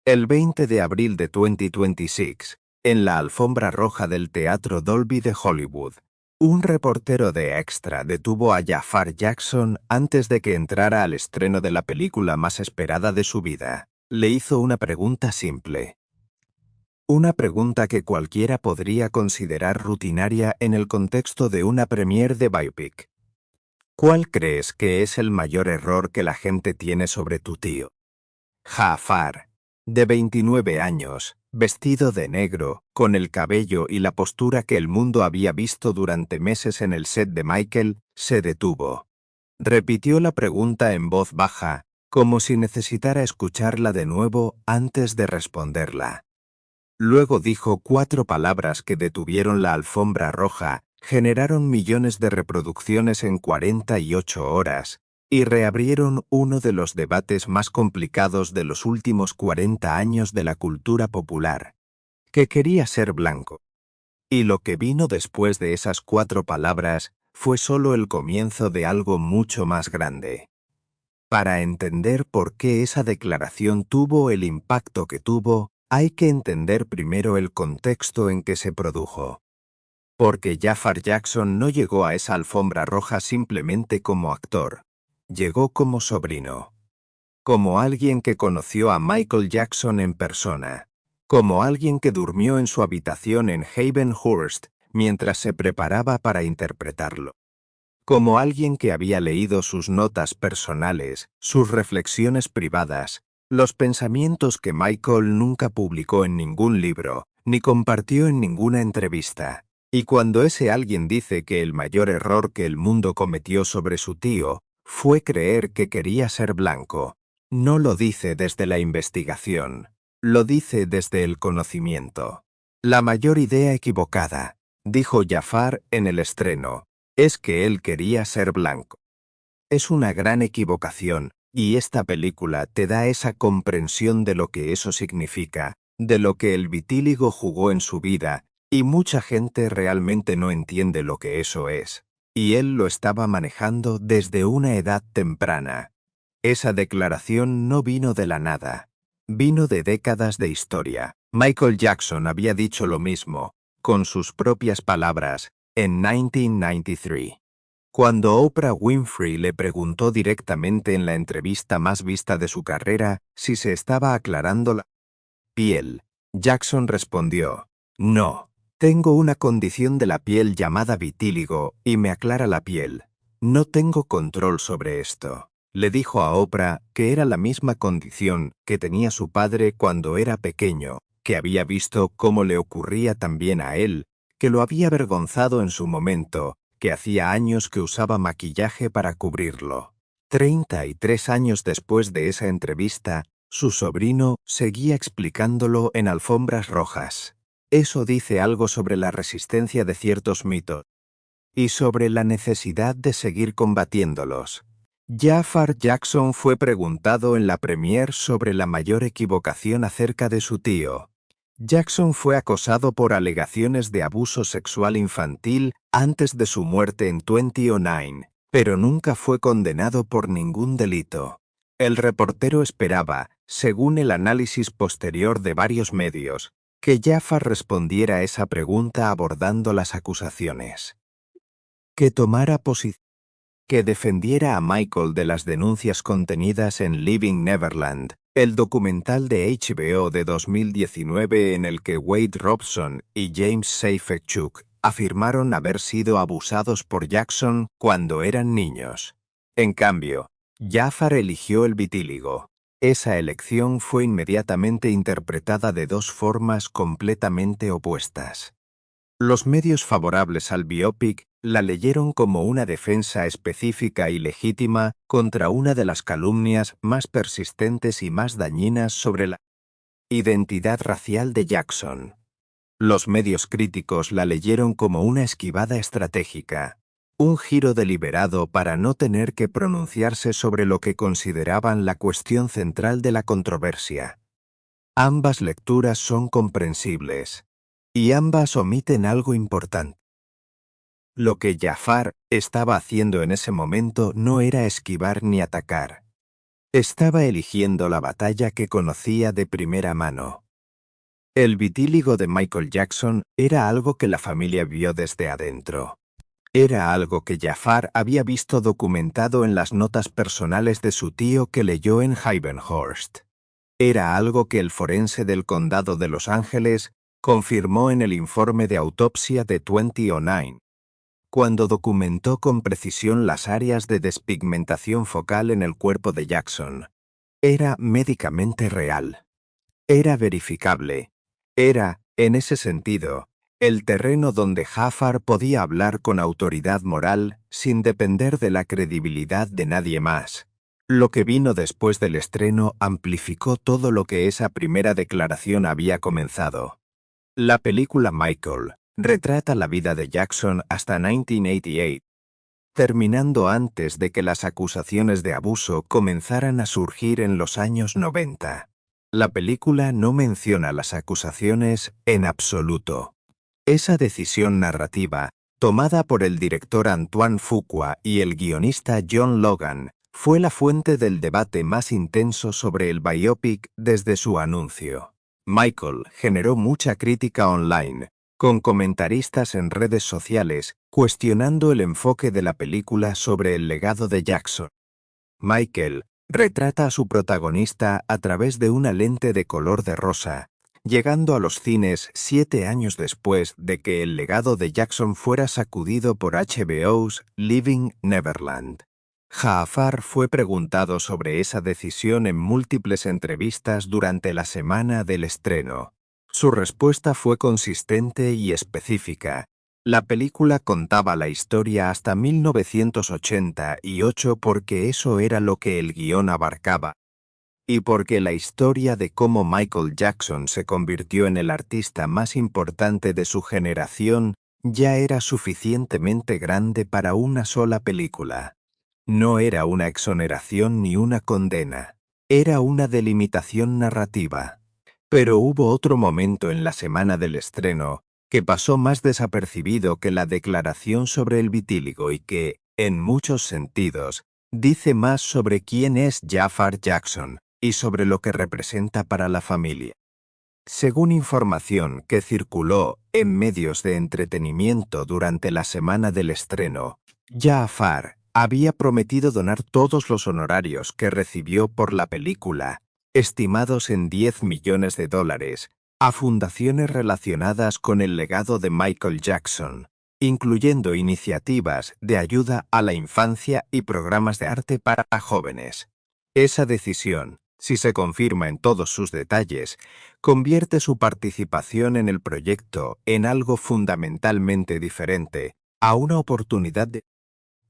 El 20 de abril de 2026, en la alfombra roja del Teatro Dolby de Hollywood, un reportero de Extra detuvo a Jafar Jackson antes de que entrara al estreno de la película más esperada de su vida. Le hizo una pregunta simple. Una pregunta que cualquiera podría considerar rutinaria en el contexto de una premiere de biopic. ¿Cuál crees que es el mayor error que la gente tiene sobre tu tío? Jafar, de 29 años, vestido de negro, con el cabello y la postura que el mundo había visto durante meses en el set de Michael, se detuvo. Repitió la pregunta en voz baja, como si necesitara escucharla de nuevo antes de responderla. Luego dijo 4 palabras que detuvieron la alfombra roja, generaron millones de reproducciones en 48 horas, y reabrieron uno de los debates más complicados de los últimos 40 años de la cultura popular, que quería ser blanco. Y lo que vino después de esas 4 palabras fue solo el comienzo de algo mucho más grande. Para entender por qué esa declaración tuvo el impacto que tuvo, hay que entender primero el contexto en que se produjo. Porque Jafar Jackson no llegó a esa alfombra roja simplemente como actor. Llegó como sobrino. Como alguien que conoció a Michael Jackson en persona. Como alguien que durmió en su habitación en Havenhurst mientras se preparaba para interpretarlo. Como alguien que había leído sus notas personales, sus reflexiones privadas, los pensamientos que Michael nunca publicó en ningún libro, ni compartió en ninguna entrevista. Y cuando ese alguien dice que el mayor error que el mundo cometió sobre su tío fue creer que quería ser blanco, no lo dice desde la investigación, lo dice desde el conocimiento. La mayor idea equivocada, dijo Jafar en el estreno, es que él quería ser blanco. Es una gran equivocación, y esta película te da esa comprensión de lo que eso significa, de lo que el vitíligo jugó en su vida, y mucha gente realmente no entiende lo que eso es. Y él lo estaba manejando desde una edad temprana. Esa declaración no vino de la nada. Vino de décadas de historia. Michael Jackson había dicho lo mismo, con sus propias palabras, en 1993. Cuando Oprah Winfrey le preguntó directamente en la entrevista más vista de su carrera si se estaba aclarando la piel, Jackson respondió, «No, tengo una condición de la piel llamada vitíligo y me aclara la piel. No tengo control sobre esto». Le dijo a Oprah que era la misma condición que tenía su padre cuando era pequeño, que había visto cómo le ocurría también a él, que lo había avergonzado en su momento, que hacía años que usaba maquillaje para cubrirlo. 33 años después de esa entrevista, su sobrino seguía explicándolo en alfombras rojas. Eso dice algo sobre la resistencia de ciertos mitos y sobre la necesidad de seguir combatiéndolos. Jafar Jackson fue preguntado en la premiere sobre la mayor equivocación acerca de su tío. Jackson fue acosado por alegaciones de abuso sexual infantil antes de su muerte en 2009, pero nunca fue condenado por ningún delito. El reportero esperaba, según el análisis posterior de varios medios, que Jafar respondiera a esa pregunta abordando las acusaciones. Que tomara posición. Que defendiera a Michael de las denuncias contenidas en Living Neverland, el documental de HBO de 2019 en el que Wade Robson y James Safechuck afirmaron haber sido abusados por Jackson cuando eran niños. En cambio, Jafar eligió el vitíligo. Esa elección fue inmediatamente interpretada de 2 formas completamente opuestas. Los medios favorables al biopic la leyeron como una defensa específica y legítima contra una de las calumnias más persistentes y más dañinas sobre la identidad racial de Jackson. Los medios críticos la leyeron como una esquivada estratégica, un giro deliberado para no tener que pronunciarse sobre lo que consideraban la cuestión central de la controversia. Ambas lecturas son comprensibles, y ambas omiten algo importante. Lo que Jafar estaba haciendo en ese momento no era esquivar ni atacar. Estaba eligiendo la batalla que conocía de primera mano. El vitíligo de Michael Jackson era algo que la familia vio desde adentro. Era algo que Jafar había visto documentado en las notas personales de su tío que leyó en Havenhurst. Era algo que el forense del condado de Los Ángeles confirmó en el informe de autopsia de 2009, cuando documentó con precisión las áreas de despigmentación focal en el cuerpo de Jackson. Era médicamente real. Era verificable. Era, en ese sentido, el terreno donde Jafar podía hablar con autoridad moral sin depender de la credibilidad de nadie más. Lo que vino después del estreno amplificó todo lo que esa primera declaración había comenzado. La película Michael retrata la vida de Jackson hasta 1988, terminando antes de que las acusaciones de abuso comenzaran a surgir en los años 90. La película no menciona las acusaciones en absoluto. Esa decisión narrativa, tomada por el director Antoine Fuqua y el guionista John Logan, fue la fuente del debate más intenso sobre el biopic desde su anuncio. Michael generó mucha crítica online, con comentaristas en redes sociales cuestionando el enfoque de la película sobre el legado de Jackson. Michael retrata a su protagonista a través de una lente de color de rosa, llegando a los cines 7 años después de que el legado de Jackson fuera sacudido por HBO's Living Neverland. Jafar fue preguntado sobre esa decisión en múltiples entrevistas durante la semana del estreno. Su respuesta fue consistente y específica. La película contaba la historia hasta 1988 porque eso era lo que el guión abarcaba, y porque la historia de cómo Michael Jackson se convirtió en el artista más importante de su generación ya era suficientemente grande para una sola película. No era una exoneración ni una condena, era una delimitación narrativa. Pero hubo otro momento en la semana del estreno que pasó más desapercibido que la declaración sobre el vitíligo y que, en muchos sentidos, dice más sobre quién es Jafar Jackson y sobre lo que representa para la familia. Según información que circuló en medios de entretenimiento durante la semana del estreno, Jafar había prometido donar todos los honorarios que recibió por la película, estimados en $10 millones, a fundaciones relacionadas con el legado de Michael Jackson, incluyendo iniciativas de ayuda a la infancia y programas de arte para jóvenes. Esa decisión, si se confirma en todos sus detalles, convierte su participación en el proyecto en algo fundamentalmente diferente, a una oportunidad de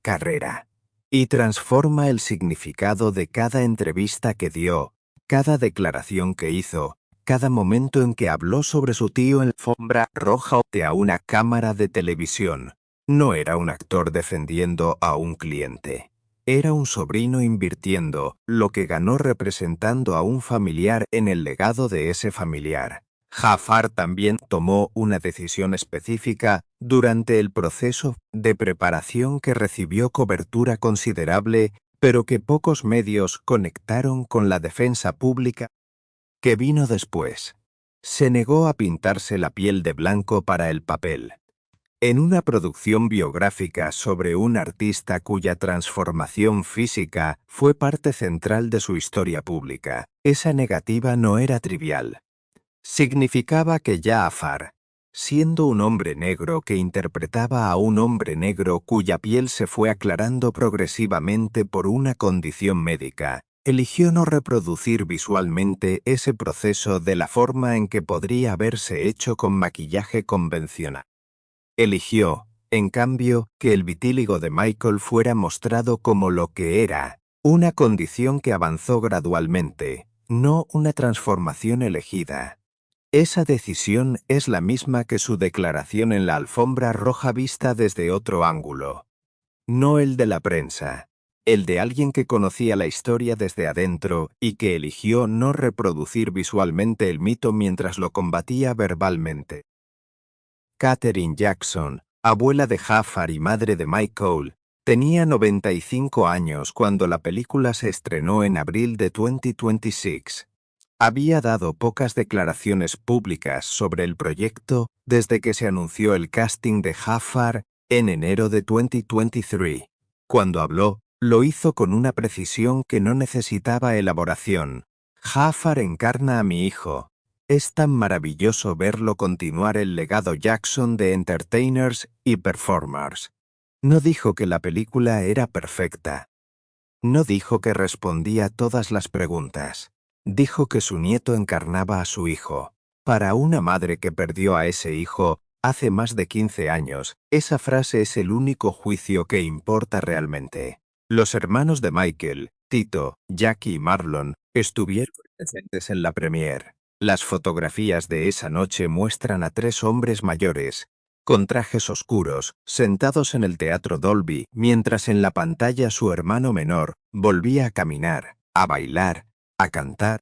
carrera, y transforma el significado de cada entrevista que dio, cada declaración que hizo, cada momento en que habló sobre su tío en la alfombra roja a una cámara de televisión. No era un actor defendiendo a un cliente. Era un sobrino invirtiendo lo que ganó representando a un familiar en el legado de ese familiar. Jafar también tomó una decisión específica durante el proceso de preparación que recibió cobertura considerable, pero que pocos medios conectaron con la defensa pública que vino después. Se negó a pintarse la piel de blanco para el papel. En una producción biográfica sobre un artista cuya transformación física fue parte central de su historia pública, esa negativa no era trivial. Significaba que Jafar, siendo un hombre negro que interpretaba a un hombre negro cuya piel se fue aclarando progresivamente por una condición médica, eligió no reproducir visualmente ese proceso de la forma en que podría haberse hecho con maquillaje convencional. Eligió, en cambio, que el vitíligo de Michael fuera mostrado como lo que era, una condición que avanzó gradualmente, no una transformación elegida. Esa decisión es la misma que su declaración en la alfombra roja vista desde otro ángulo. No el de la prensa, el de alguien que conocía la historia desde adentro y que eligió no reproducir visualmente el mito mientras lo combatía verbalmente. Katherine Jackson, abuela de Jafar y madre de Michael, Tenía 95 años cuando la película se estrenó en abril de 2026. Había dado pocas declaraciones públicas sobre el proyecto desde que se anunció el casting de Jafar en enero de 2023. Cuando habló, lo hizo con una precisión que no necesitaba elaboración. Jafar encarna a mi hijo. Es tan maravilloso verlo continuar el legado Jackson de entertainers y performers. No dijo que la película era perfecta. No dijo que respondía todas las preguntas. Dijo que su nieto encarnaba a su hijo. Para una madre que perdió a ese hijo hace más de 15 años, esa frase es el único juicio que importa realmente. Los hermanos de Michael, Tito, Jackie y Marlon, estuvieron presentes en la premiere. Las fotografías de esa noche muestran a 3 hombres mayores, con trajes oscuros, sentados en el Teatro Dolby, mientras en la pantalla su hermano menor volvía a caminar, a bailar, a cantar,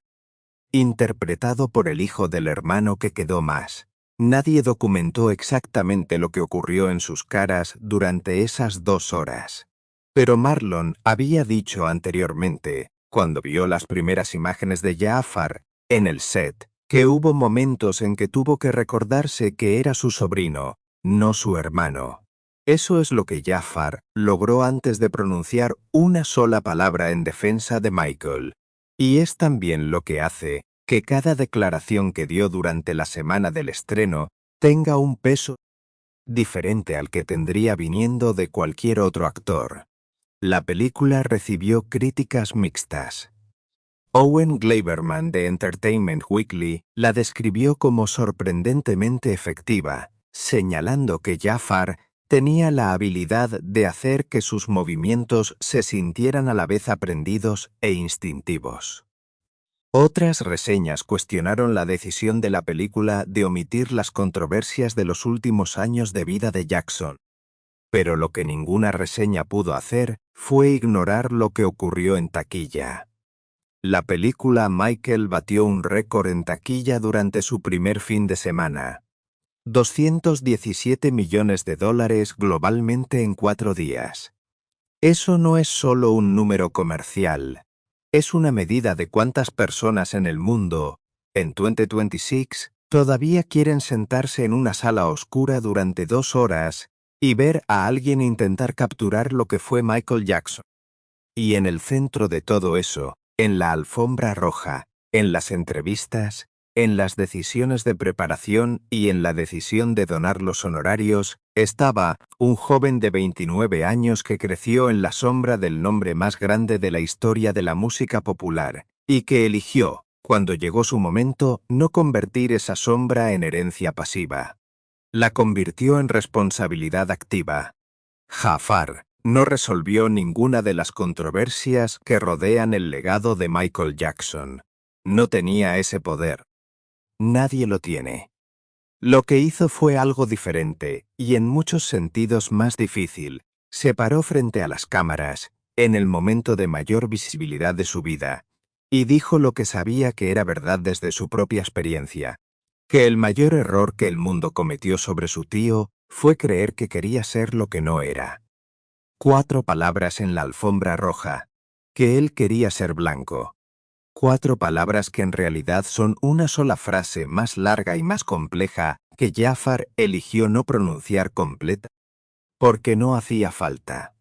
interpretado por el hijo del hermano que quedó más. Nadie documentó exactamente lo que ocurrió en sus caras durante esas 2 horas. Pero Marlon había dicho anteriormente, cuando vio las primeras imágenes de Jafar en el set, que hubo momentos en que tuvo que recordarse que era su sobrino, no su hermano. Eso es lo que Jafar logró antes de pronunciar una sola palabra en defensa de Michael. Y es también lo que hace que cada declaración que dio durante la semana del estreno tenga un peso diferente al que tendría viniendo de cualquier otro actor. La película recibió críticas mixtas. Owen Gleiberman de Entertainment Weekly la describió como sorprendentemente efectiva, señalando que Jafar tenía la habilidad de hacer que sus movimientos se sintieran a la vez aprendidos e instintivos. Otras reseñas cuestionaron la decisión de la película de omitir las controversias de los últimos años de vida de Jackson. Pero lo que ninguna reseña pudo hacer fue ignorar lo que ocurrió en taquilla. La película Michael batió un récord en taquilla durante su primer fin de semana. $217 millones globalmente en 4 días. Eso no es solo un número comercial. Es una medida de cuántas personas en el mundo, en 2026, todavía quieren sentarse en una sala oscura durante 2 horas y ver a alguien intentar capturar lo que fue Michael Jackson. Y en el centro de todo eso, en la alfombra roja, en las entrevistas, en las decisiones de preparación y en la decisión de donar los honorarios, estaba un joven de 29 años que creció en la sombra del nombre más grande de la historia de la música popular, y que eligió, cuando llegó su momento, no convertir esa sombra en herencia pasiva. La convirtió en responsabilidad activa. Jafar no resolvió ninguna de las controversias que rodean el legado de Michael Jackson. No tenía ese poder. Nadie lo tiene. Lo que hizo fue algo diferente y en muchos sentidos más difícil. Se paró frente a las cámaras, en el momento de mayor visibilidad de su vida, y dijo lo que sabía que era verdad desde su propia experiencia, que el mayor error que el mundo cometió sobre su tío fue creer que quería ser lo que no era. 4 palabras en la alfombra roja, que él quería ser blanco. 4 palabras que en realidad son una sola frase más larga y más compleja que Jafar eligió no pronunciar completa, porque no hacía falta.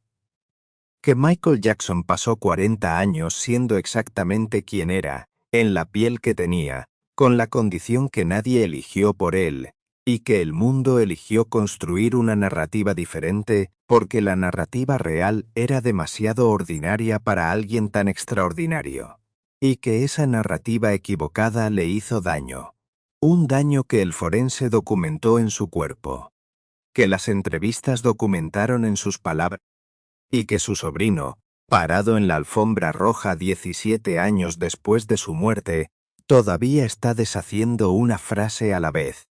Que Michael Jackson pasó 40 años siendo exactamente quien era, en la piel que tenía, con la condición que nadie eligió por él, y que el mundo eligió construir una narrativa diferente porque la narrativa real era demasiado ordinaria para alguien tan extraordinario. Y que esa narrativa equivocada le hizo daño. Un daño que el forense documentó en su cuerpo. Que las entrevistas documentaron en sus palabras. Y que su sobrino, parado en la alfombra roja 17 años después de su muerte, todavía está deshaciendo una frase a la vez.